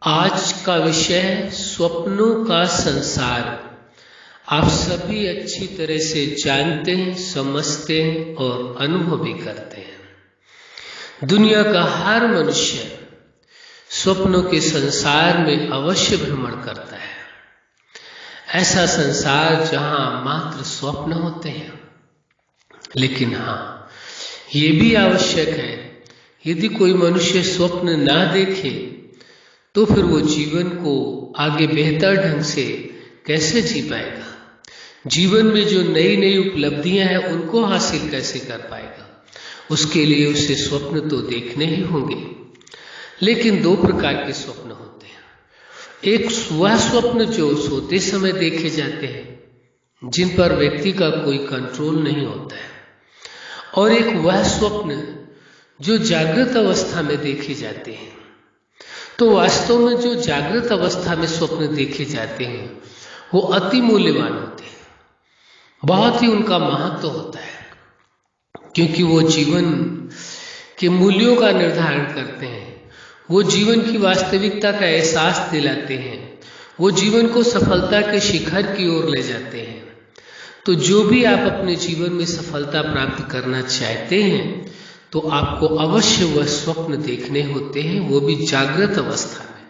आज का विषय स्वप्नों का संसार। आप सभी अच्छी तरह से जानते हैं, समझते हैं और अनुभव भी करते हैं। दुनिया का हर मनुष्य स्वप्नों के संसार में अवश्य भ्रमण करता है। ऐसा संसार जहां मात्र स्वप्न होते हैं। लेकिन हाँ, ये भी आवश्यक है, यदि कोई मनुष्य स्वप्न ना देखे तो फिर वो जीवन को आगे बेहतर ढंग से कैसे जी पाएगा, जीवन में जो नई नई उपलब्धियां हैं उनको हासिल कैसे कर पाएगा। उसके लिए उसे स्वप्न तो देखने ही होंगे। लेकिन दो प्रकार के स्वप्न होते हैं। एक वह स्वप्न जो सोते समय देखे जाते हैं, जिन पर व्यक्ति का कोई कंट्रोल नहीं होता है, और एक वह स्वप्न जो जागृत अवस्था में देखे जाते हैं। तो वास्तव में जो जागृत अवस्था में स्वप्न देखे जाते हैं वो अति मूल्यवान होते हैं। बहुत ही उनका महत्व होता है, क्योंकि वो जीवन के मूल्यों का निर्धारण करते हैं। वो जीवन की वास्तविकता का एहसास दिलाते हैं। वो जीवन को सफलता के शिखर की ओर ले जाते हैं। तो जो भी आप अपने जीवन में सफलता प्राप्त करना चाहते हैं तो आपको अवश्य वह स्वप्न देखने होते हैं, वो भी जागृत अवस्था में।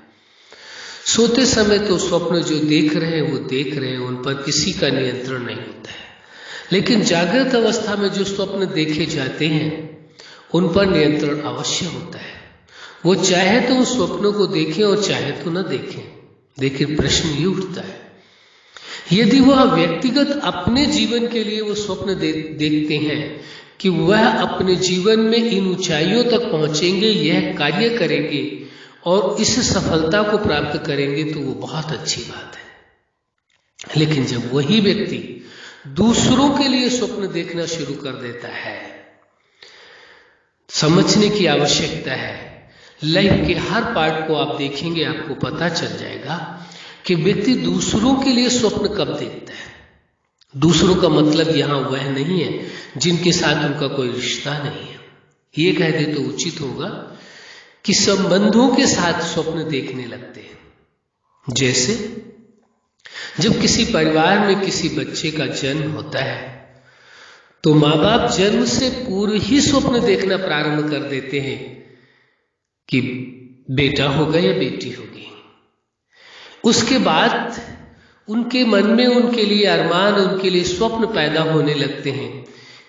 सोते समय तो स्वप्न जो देख रहे हैं वो देख रहे हैं, उन पर किसी का नियंत्रण नहीं होता है। लेकिन जागृत अवस्था में जो स्वप्न देखे जाते हैं उन पर नियंत्रण अवश्य होता है। वो चाहे तो उस स्वप्नों को देखें और चाहे तो न देखें। लेकिन प्रश्न ये उठता है, यदि वह व्यक्तिगत अपने जीवन के लिए वो स्वप्न देखते हैं कि वह अपने जीवन में इन ऊंचाइयों तक पहुंचेंगे, यह कार्य करेंगे और इस सफलता को प्राप्त करेंगे, तो वो बहुत अच्छी बात है। लेकिन जब वही व्यक्ति दूसरों के लिए स्वप्न देखना शुरू कर देता है, समझने की आवश्यकता है। लाइफ के हर पार्ट को आप देखेंगे, आपको पता चल जाएगा कि व्यक्ति दूसरों के लिए स्वप्न कब देखता है। दूसरों का मतलब यहां वह नहीं है जिनके साथ उनका कोई रिश्ता नहीं है। ये कह दे तो उचित होगा कि संबंधों के साथ स्वप्न देखने लगते हैं। जैसे जब किसी परिवार में किसी बच्चे का जन्म होता है तो माँ बाप जन्म से पूर्व ही स्वप्न देखना प्रारंभ कर देते हैं कि बेटा होगा या बेटी होगी। उसके बाद उनके मन में उनके लिए अरमान, उनके लिए स्वप्न पैदा होने लगते हैं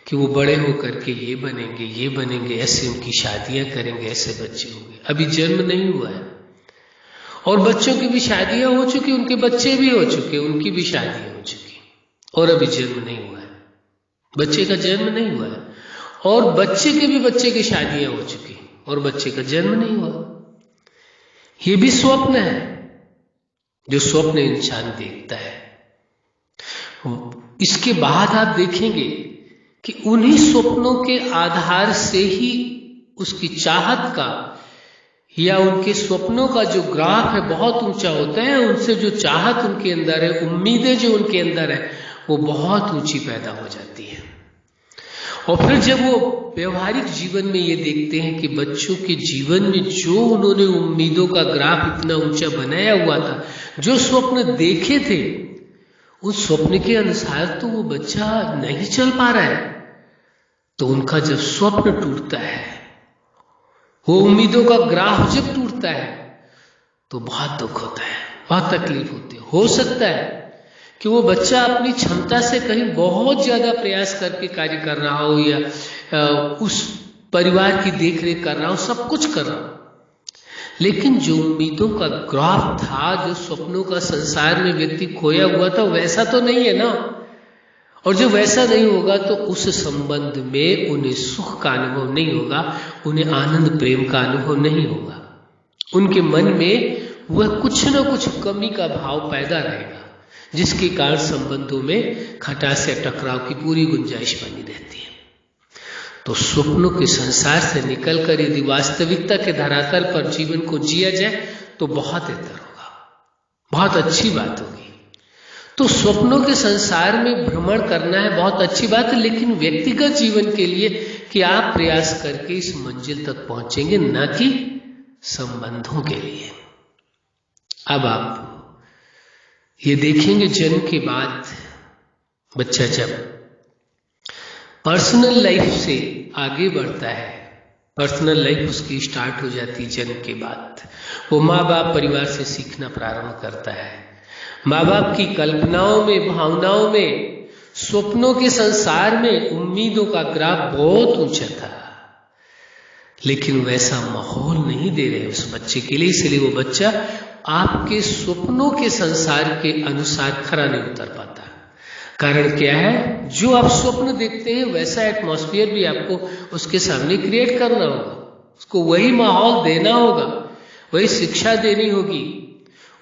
कि वो बड़े होकर के ये बनेंगे, ऐसे उनकी शादियां करेंगे, ऐसे बच्चे होंगे। अभी जन्म नहीं हुआ है और बच्चों की भी शादियां हो चुकी, उनके बच्चे भी हो चुके, उनकी भी शादियां हो चुकी, और अभी जन्म नहीं हुआ है। बच्चे का जन्म नहीं हुआ है और बच्चे के भी बच्चे की शादियां हो चुकी और बच्चे का जन्म नहीं हुआ। ये भी स्वप्न है, जो स्वप्न इंसान देखता है। इसके बाद आप देखेंगे कि उन्हीं स्वप्नों के आधार से ही उसकी चाहत का या उनके स्वप्नों का जो ग्राफ है बहुत ऊंचा होता है। उनसे जो चाहत उनके अंदर है, उम्मीदें जो उनके अंदर है, वो बहुत ऊंची पैदा हो जाती है। और फिर जब वो व्यवहारिक जीवन में ये देखते हैं कि बच्चों के जीवन में जो उन्होंने उम्मीदों का ग्राफ इतना ऊंचा बनाया हुआ था, जो स्वप्न देखे थे, उस स्वप्न के अनुसार तो वो बच्चा नहीं चल पा रहा है, तो उनका जब स्वप्न टूटता है, वो उम्मीदों का ग्राफ जब टूटता है, तो बहुत दुख होता है, बहुत तकलीफ होती है। हो सकता है कि वो बच्चा अपनी क्षमता से कहीं बहुत ज्यादा प्रयास करके कार्य कर रहा हो या उस परिवार की देखरेख कर रहा हो, सब कुछ कर रहा हो, लेकिन जो उम्मीदों का ग्राफ था, जो स्वप्नों का संसार में व्यक्ति खोया हुआ था, वैसा तो नहीं है ना। और जब वैसा नहीं होगा तो उस संबंध में उन्हें सुख का अनुभव नहीं होगा, उन्हें आनंद प्रेम का अनुभव नहीं होगा। उनके मन में वह कुछ न कुछ कमी का भाव पैदा रहेगा, जिसके कारण संबंधों में खटास या टकराव की पूरी गुंजाइश बनी रहती है। तो स्वप्नों के संसार से निकलकर यदि वास्तविकता के धरातल पर जीवन को जिया जाए तो बहुत बेहतर होगा, बहुत अच्छी बात होगी। तो स्वप्नों के संसार में भ्रमण करना है, बहुत अच्छी बात है, लेकिन व्यक्तिगत जीवन के लिए कि आप प्रयास करके इस मंजिल तक पहुंचेंगे, न कि संबंधों के लिए। अब आप ये देखेंगे जन्म के बाद बच्चा जब पर्सनल लाइफ से आगे बढ़ता है, पर्सनल लाइफ उसकी स्टार्ट हो जाती है जन्म के बाद, वो माँ बाप परिवार से सीखना प्रारंभ करता है। माँ बाप की कल्पनाओं में, भावनाओं में, स्वप्नों के संसार में उम्मीदों का ग्राफ बहुत ऊंचा था, लेकिन वैसा माहौल नहीं दे रहे उस बच्चे के लिए, इसलिए वो बच्चा आपके स्वप्नों के संसार के अनुसार खरा नहीं उतर पाता। कारण क्या है? जो आप स्वप्न देखते हैं वैसा एटमॉस्फेयर भी आपको उसके सामने क्रिएट करना होगा, उसको वही माहौल देना होगा, वही शिक्षा देनी होगी,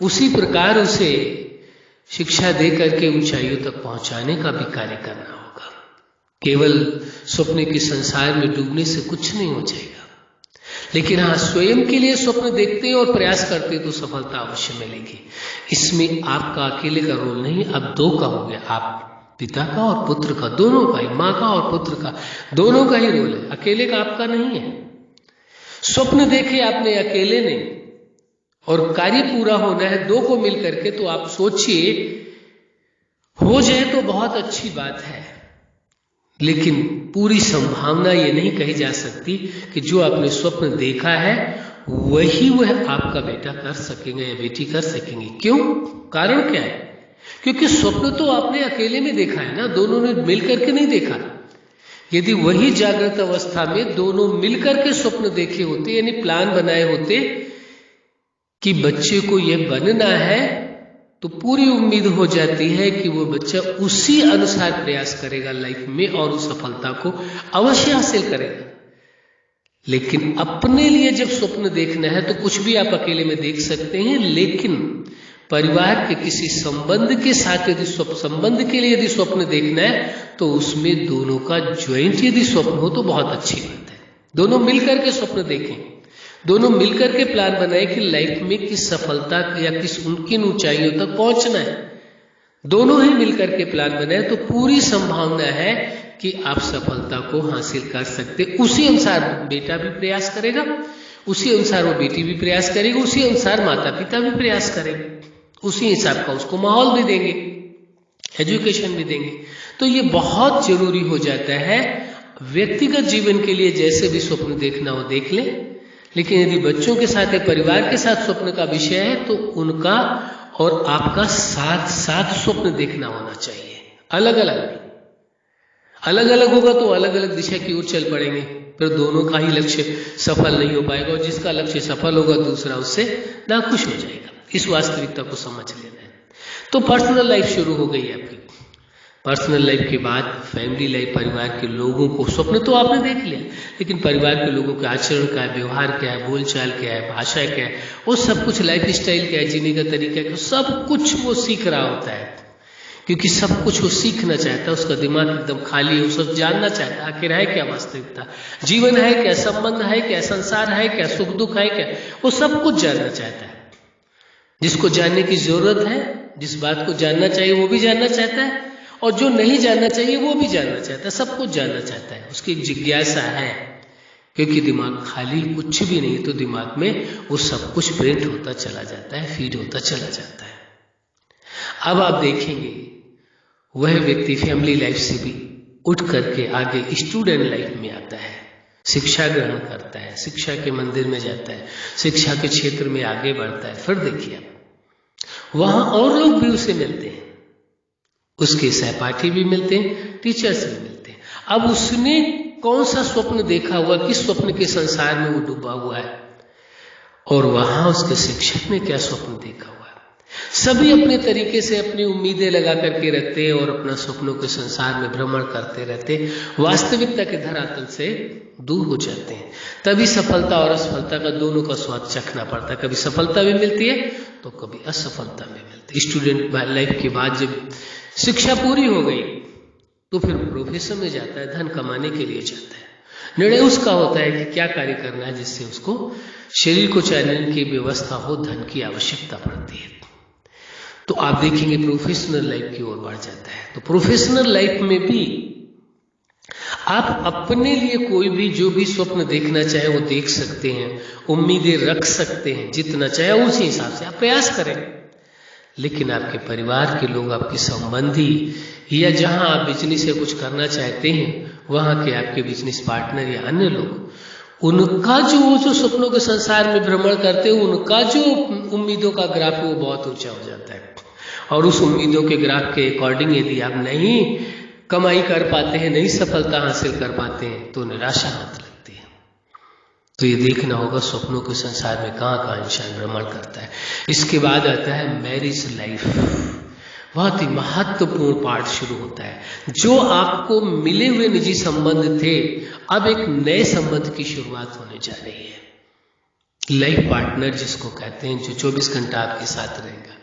उसी प्रकार उसे शिक्षा दे करके ऊंचाइयों तक पहुंचाने का भी कार्य करना होगा। केवल स्वप्न के संसार में डूबने से कुछ नहीं हो जाएगा, लेकिन हाँ, स्वयं के लिए स्वप्न देखते हैं और प्रयास करते हैं तो सफलता अवश्य मिलेगी। इसमें आपका अकेले का रोल नहीं, अब दो का हो गया, आप पिता का और पुत्र का, दोनों का ही, माँ का और पुत्र का, दोनों का ही रोल है, अकेले का आपका नहीं है। स्वप्न देखे आपने अकेले ने और कार्य पूरा होना है दो को मिल करके, तो आप सोचिए हो जाए तो बहुत अच्छी बात है, लेकिन पूरी संभावना ये नहीं कही जा सकती कि जो आपने स्वप्न देखा है वही वह आपका बेटा कर सकेंगे या बेटी कर सकेंगे। क्यों? कारण क्या है? क्योंकि स्वप्न तो आपने अकेले में देखा है ना, दोनों ने मिलकर के नहीं देखा। यदि वही जागृत अवस्था में दोनों मिलकर के स्वप्न देखे होते, यानी प्लान बनाए होते कि बच्चे को यह बनना है, तो पूरी उम्मीद हो जाती है कि वो बच्चा उसी अनुसार प्रयास करेगा लाइफ में और उस सफलता को अवश्य हासिल करेगा। लेकिन अपने लिए जब स्वप्न देखना है तो कुछ भी आप अकेले में देख सकते हैं, लेकिन परिवार के किसी संबंध के साथ यदि संबंध के लिए यदि स्वप्न देखना है तो उसमें दोनों का ज्वाइंट यदि स्वप्न हो तो बहुत अच्छी बात है। दोनों मिलकर के स्वप्न देखें, दोनों मिलकर के प्लान बनाए कि लाइफ में किस सफलता या किस किन ऊंचाइयों तक पहुंचना है। दोनों ही मिलकर के प्लान बनाए तो पूरी संभावना है कि आप सफलता को हासिल कर सकते। उसी अनुसार बेटा भी प्रयास करेगा, उसी अनुसार वो बेटी भी प्रयास करेगी, उसी अनुसार माता पिता भी प्रयास करेंगे, उसी हिसाब का उसको माहौल भी देंगे, एजुकेशन भी देंगे। तो ये बहुत जरूरी हो जाता है। व्यक्तिगत जीवन के लिए जैसे भी स्वप्न देखना हो देख ले, लेकिन यदि बच्चों के साथ या परिवार के साथ स्वप्न का विषय है तो उनका और आपका साथ साथ स्वप्न देखना होना चाहिए। अलग अलग होगा तो अलग अलग दिशा की ओर चल पड़ेंगे, फिर दोनों का ही लक्ष्य सफल नहीं हो पाएगा और जिसका लक्ष्य सफल होगा दूसरा उससे नाखुश हो जाएगा। इस वास्तविकता को समझ लेना है। तो पर्सनल लाइफ शुरू हो गई है आपकी। पर्सनल लाइफ के बाद फैमिली लाइफ, परिवार के लोगों को स्वप्न तो आपने देख लिया, लेकिन परिवार के लोगों का आचरण क्या है, व्यवहार क्या है, बोलचाल क्या है, भाषा क्या है, वो सब कुछ, लाइफ स्टाइल क्या है, जीने का तरीका क्या है, सब कुछ वो सीख रहा होता है। क्योंकि सब कुछ वो सीखना चाहता है, उसका दिमाग एकदम खाली है, वो सब जानना चाहता है आखिर है क्या वास्तविकता, जीवन है क्या, संबंध है क्या, संसार है क्या, सुख दुख है क्या, वो सब कुछ जानना चाहता है। जिसको जानने की जरूरत है, जिस बात को जानना चाहिए वो भी जानना चाहता है, और जो नहीं जानना चाहिए वो भी जानना चाहता है, सब कुछ जानना चाहता है। उसकी एक जिज्ञासा है, क्योंकि दिमाग खाली कुछ भी नहीं तो दिमाग में वो सब कुछ प्रिंट होता चला जाता है, फीड होता चला जाता है। अब आप देखेंगे वह व्यक्ति फैमिली लाइफ से भी उठ करके आगे स्टूडेंट लाइफ में आता है, शिक्षा ग्रहण करता है, शिक्षा के मंदिर में जाता है, शिक्षा के क्षेत्र में आगे बढ़ता है। फिर देखिए आप वहां और लोग भी उसे मिलते हैं, उसके सहपाठी भी मिलते हैं, टीचर्स भी मिलते हैं। अब उसने कौन सा स्वप्न देखा हुआ, किस स्वप्न के संसार में वो डूबा हुआ है, और वहां उसके शिक्षक ने क्या स्वप्न देखा हुआ है। सभी अपने तरीके से अपनी उम्मीदें लगा करके रखते हैं और अपना स्वप्नों के संसार में भ्रमण करते रहते हैं, वास्तविकता के धरातल से दूर हो जाते हैं। तभी सफलता और असफलता का दोनों का स्वाद चखना पड़ता है। कभी सफलता भी मिलती है तो कभी असफलता भी मिलती है। स्टूडेंट लाइफ के बाद जब शिक्षा पूरी हो गई तो फिर प्रोफेशन में जाता है, धन कमाने के लिए जाता है। निर्णय उसका होता है कि क्या कार्य करना है जिससे उसको शरीर को चलाने की व्यवस्था हो, धन की आवश्यकता पड़ती है। तो आप देखेंगे प्रोफेशनल लाइफ की ओर बढ़ जाता है। तो प्रोफेशनल लाइफ में भी आप अपने लिए कोई भी जो भी स्वप्न देखना चाहे वो देख सकते हैं, उम्मीदें रख सकते हैं, जितना चाहे उसी हिसाब से आप प्रयास करें। लेकिन आपके परिवार के लोग, आपके संबंधी, या जहां आप बिजनेस से कुछ करना चाहते हैं वहां के आपके बिजनेस पार्टनर या अन्य लोग, उनका जो सपनों के संसार में भ्रमण करते हैं, उनका जो उम्मीदों का ग्राफ है वो बहुत ऊंचा हो जाता है। और उस उम्मीदों के ग्राफ के अकॉर्डिंग यदि आप नहीं कमाई कर पाते हैं, नहीं सफलता हासिल कर पाते हैं, तो निराशा मत लगती है। तो ये देखना होगा स्वप्नों के संसार में कहाँ कहाँ इंसान भ्रमण करता है। इसके बाद आता है मैरिज लाइफ। बहुत ही महत्वपूर्ण पार्ट शुरू होता है। जो आपको मिले हुए निजी संबंध थे, अब एक नए संबंध की शुरुआत होने जा रही है। लाइफ पार्टनर जिसको कहते हैं, जो 24 घंटा आपके साथ रहेगा,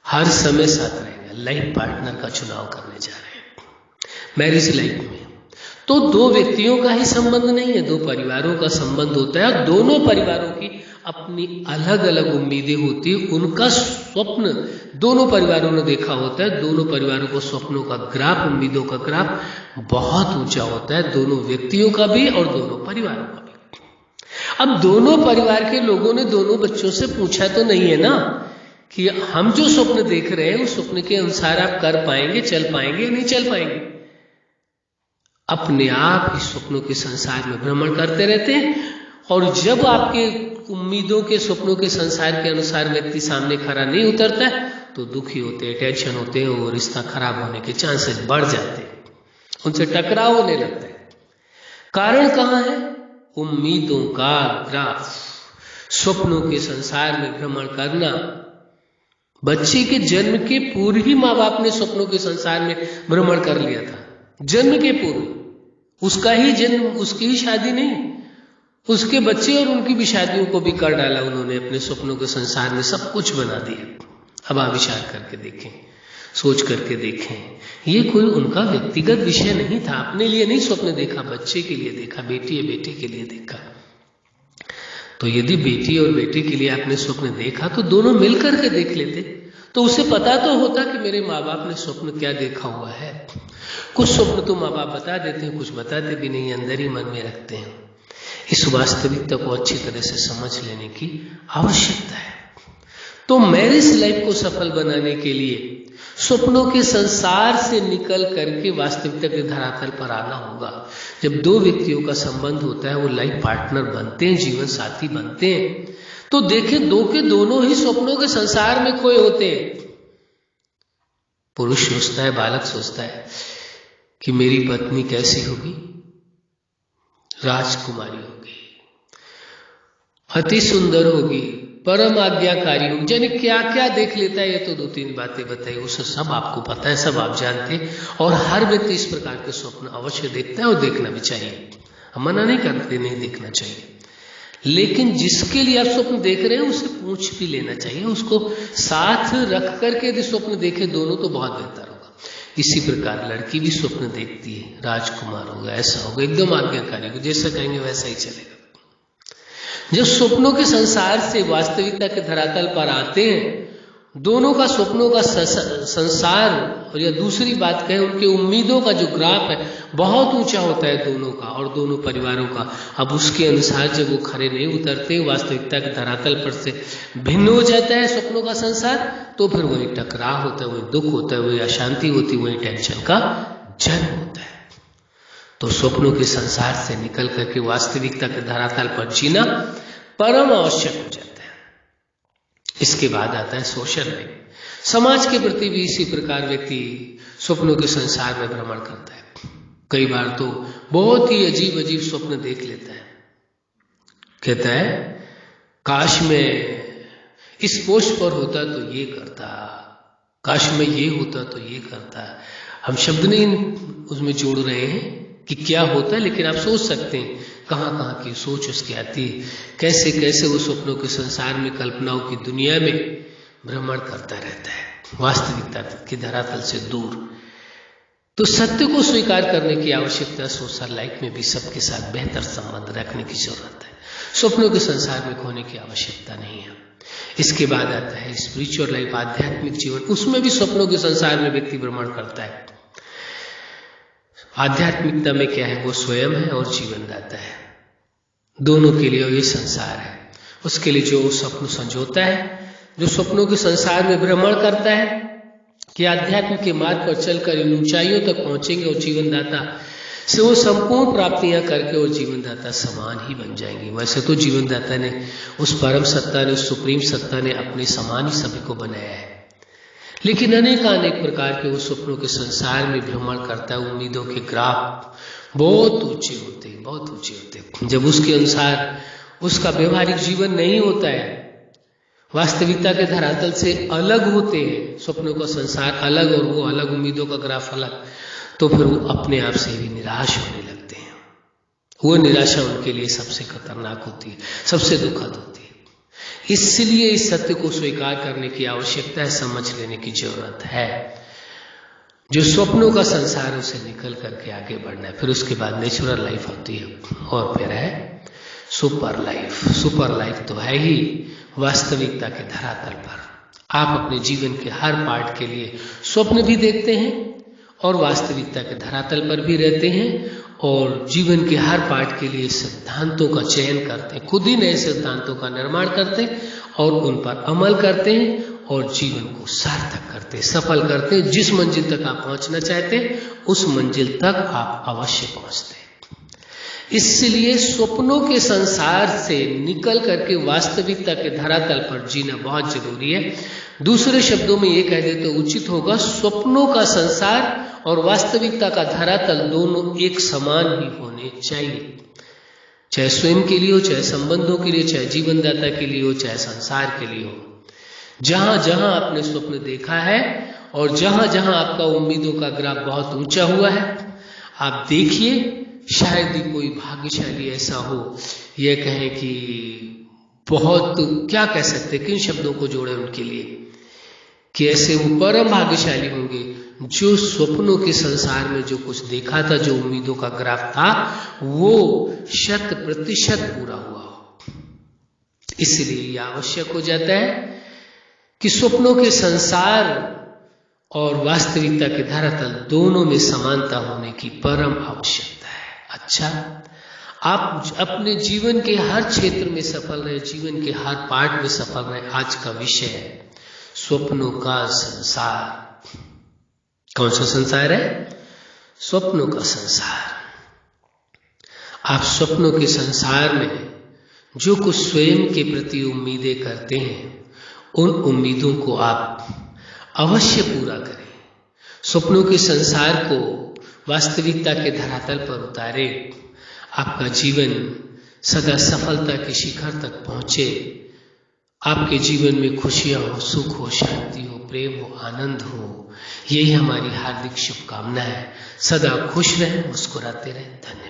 हर समय साथ रहेगा, लाइफ पार्टनर का चुनाव करने जा रहे हैं। मैरिज लाइफ में तो दो व्यक्तियों का ही संबंध नहीं है, दो परिवारों का संबंध होता है। और दोनों परिवारों की अपनी अलग अलग उम्मीदें होती है, उनका स्वप्न दोनों परिवारों ने देखा होता है। दोनों परिवारों को स्वप्नों का ग्राफ, उम्मीदों का ग्राफ बहुत ऊंचा होता है, दोनों व्यक्तियों का भी और दोनों परिवारों का भी। अब दोनों परिवार के लोगों ने दोनों बच्चों से पूछा तो नहीं है ना कि हम जो स्वप्न देख रहे हैं उस स्वप्न के अनुसार आप कर पाएंगे, चल पाएंगे या नहीं चल पाएंगे। अपने आप इस स्वप्नों के संसार में भ्रमण करते रहते हैं। और जब आपके उम्मीदों के, स्वप्नों के संसार के अनुसार व्यक्ति सामने खरा नहीं उतरता है तो दुखी होते हैं, टेंशन होते हैं, और रिश्ता खराब होने के चांसेस बढ़ जाते हैं, उनसे टकराव होने लगता है। कारण कहाँ है? उम्मीदों का ग्राफ। स्वप्नों के संसार में भ्रमण करना। बच्चे के जन्म के पूर्व ही माँ बाप ने स्वप्नों के संसार में भ्रमण कर लिया था। जन्म के पूर्व उसका ही जन्म, उसकी ही शादी नहीं, उसके बच्चे और उनकी भी शादियों को भी कर डाला उन्होंने अपने स्वप्नों के संसार में, सब कुछ बना दिया। अब आप विचार करके देखें, सोच करके देखें, ये कोई उनका व्यक्तिगत विषय नहीं था। अपने लिए नहीं स्वप्न देखा, बच्चे के लिए देखा, बेटी या बेटे के लिए देखा। तो यदि बेटी और बेटे के लिए आपने स्वप्न देखा तो दोनों मिलकर के देख लेते, तो उसे पता तो होता कि मेरे माँ बाप ने स्वप्न क्या देखा हुआ है। कुछ स्वप्न तो माँ बाप बता देते हैं, कुछ बताते भी नहीं, अंदर ही मन में रखते हैं। इस वास्तविकता को अच्छी तरह से समझ लेने की आवश्यकता है। तो मैरिज लाइफ को सफल बनाने के लिए स्वप्नों के संसार से निकल करके वास्तविकता के धरातल पर आना होगा। जब दो व्यक्तियों का संबंध होता है, वो लाइफ पार्टनर बनते हैं, जीवन साथी बनते हैं, तो देखें दो के दोनों ही स्वप्नों के संसार में खोए होते हैं। पुरुष सोचता है, बालक सोचता है कि मेरी पत्नी कैसी होगी? राजकुमारी होगी, अति सुंदर होगी, परम आज्ञाकारी होगी। जाने क्या क्या देख लेता है। ये तो 2-3 बातें बताई, उसे सब आपको पता है, सब आप जानते हैं। और हर व्यक्ति इस प्रकार के स्वप्न अवश्य देखता है और देखना भी चाहिए। हम मना नहीं करते नहीं देखना चाहिए, लेकिन जिसके लिए आप स्वप्न देख रहे हैं उसे पूछ भी लेना चाहिए। उसको साथ रख करके यदि स्वप्न देखे दोनों तो बहुत बेहतर होगा। इसी प्रकार लड़की भी स्वप्न देखती है, राजकुमार होगा, ऐसा होगा, एकदम आज्ञाकारी होगा, जैसा कहेंगे वैसा ही चलेगा। जब स्वप्नों के संसार से वास्तविकता के धरातल पर आते हैं, दोनों का स्वप्नों का संसार, और या दूसरी बात कहें उनके उम्मीदों का जो ग्राफ है बहुत ऊंचा होता है दोनों का और दोनों परिवारों का। अब उसके अनुसार जब वो खरे नहीं उतरते, वास्तविकता के धरातल पर से भिन्न हो जाता है स्वप्नों का संसार, तो फिर वही टकराव होता है, वही दुख होता है, वही अशांति होती है, वही टेंशन का जन्म होता है। तो स्वप्नों के संसार से निकल करके वास्तविकता के धरातल पर जीना परम आवश्यक हो जाता है। इसके बाद आता है सोशल लाइफ। समाज के प्रति भी इसी प्रकार व्यक्ति स्वप्नों के संसार में भ्रमण करता है। कई बार तो बहुत ही अजीब अजीब स्वप्न देख लेता है। कहता है काश मैं इस पोस्ट पर होता तो ये करता, काश मैं ये होता तो ये करता। हम शब्द नहीं उसमें जोड़ रहे हैं कि क्या होता है, लेकिन आप सोच सकते हैं कहाँ कहाँ की सोच उसकी आती है, कैसे कैसे वो स्वप्नों के संसार में, कल्पनाओं की दुनिया में भ्रमण करता रहता है, वास्तविकता के धरातल से दूर। तो सत्य को स्वीकार करने की आवश्यकता, सोशल लाइफ में भी सबके साथ बेहतर संबंध रखने की जरूरत है। स्वप्नों के संसार में खोने की आवश्यकता नहीं है। इसके बाद आता है स्पिरिचुअल लाइफ, आध्यात्मिक जीवन। उसमें भी स्वप्नों के संसार में व्यक्ति भ्रमण करता है। आध्यात्मिकता में क्या है, वो स्वयं है और जीवनदाता है, दोनों के लिए ये संसार है। उसके लिए जो स्वप्न संजोता है, जो स्वप्नों के संसार में भ्रमण करता है कि आध्यात्म के मार्ग पर चलकर इन ऊंचाइयों तक पहुंचेंगे और जीवनदाता से वो संपूर्ण प्राप्तियां करके और जीवनदाता समान ही बन जाएंगे। वैसे तो जीवनदाता ने, उस परम सत्ता ने, उस सुप्रीम सत्ता ने अपने समान ही सभी को बनाया है, लेकिन अनेक प्रकार के वो स्वप्नों के संसार में भ्रमण करता है। उम्मीदों के ग्राफ बहुत ऊंचे होते हैं, बहुत ऊंचे होते हैं। जब उसके अनुसार उसका व्यवहारिक जीवन नहीं होता है, वास्तविकता के धरातल से अलग होते हैं, स्वप्नों का संसार अलग और वो अलग, उम्मीदों का ग्राफ अलग, तो फिर वो अपने आप से भी निराश होने लगते हैं। वो निराशा उनके लिए सबसे खतरनाक होती है, सबसे दुखद होती है। इसलिए इस सत्य को स्वीकार करने की आवश्यकता है, समझ लेने की जरूरत है। जो स्वप्नों का संसार है उसे निकल करके आगे बढ़ना है। फिर उसके बाद नेचुरल लाइफ होती है और फिर है सुपर लाइफ। सुपर लाइफ तो है ही वास्तविकता के धरातल पर। आप अपने जीवन के हर पार्ट के लिए स्वप्न भी देखते हैं और वास्तविकता के धरातल पर भी रहते हैं और जीवन के हर पार्ट के लिए सिद्धांतों का चयन करते हैं, खुद ही नए सिद्धांतों का निर्माण करते हैं और उन पर अमल करते हैं और जीवन को सार्थक करते हैं, सफल करते हैं। जिस मंजिल तक आप पहुंचना चाहते हैं उस मंजिल तक आप अवश्य पहुंचते हैं। इसलिए स्वप्नों के संसार से निकल करके वास्तविकता के धरातल पर जीना बहुत जरूरी है। दूसरे शब्दों में ये कह दे तो उचित होगा, स्वप्नों का संसार और वास्तविकता का धरातल दोनों एक समान ही होने चाहिए, चाहे स्वयं के लिए हो, चाहे संबंधों के लिए, चाहे जीवनदाता के लिए हो, चाहे संसार के लिए हो। जहां जहां आपने स्वप्न देखा है और जहां जहां आपका उम्मीदों का ग्राफ बहुत ऊंचा हुआ है, आप देखिए, शायद ही कोई भाग्यशाली ऐसा हो, यह कहें कि बहुत, क्या कह सकते, किन शब्दों को जोड़े उनके लिए, कि ऐसे वो परम भाग्यशाली होंगे जो स्वप्नों के संसार में जो कुछ देखा था, जो उम्मीदों का ग्राफ था, वो 100% पूरा हुआ हो। इसलिए यह आवश्यक हो जाता है कि स्वप्नों के संसार और वास्तविकता के धरातल दोनों में समानता होने की परम आवश्यकता है। अच्छा, आप अपने जीवन के हर क्षेत्र में सफल रहे, जीवन के हर पार्ट में सफल रहे। आज का विषय है स्वप्नों का संसार। कौन सा संसार है? स्वप्नों का संसार। आप स्वप्नों के संसार में जो कुछ स्वयं के प्रति उम्मीदें करते हैं, उन उम्मीदों को आप अवश्य पूरा करें। स्वप्नों के संसार को वास्तविकता के धरातल पर उतारे, आपका जीवन सदा सफलता के शिखर तक पहुंचे, आपके जीवन में खुशियां हो, सुख हो, शांति हो, प्रेम हो, आनंद हो। यही हमारी हार्दिक शुभकामना है। सदा खुश रहें, मुस्कुराते रहें। धन्यवाद।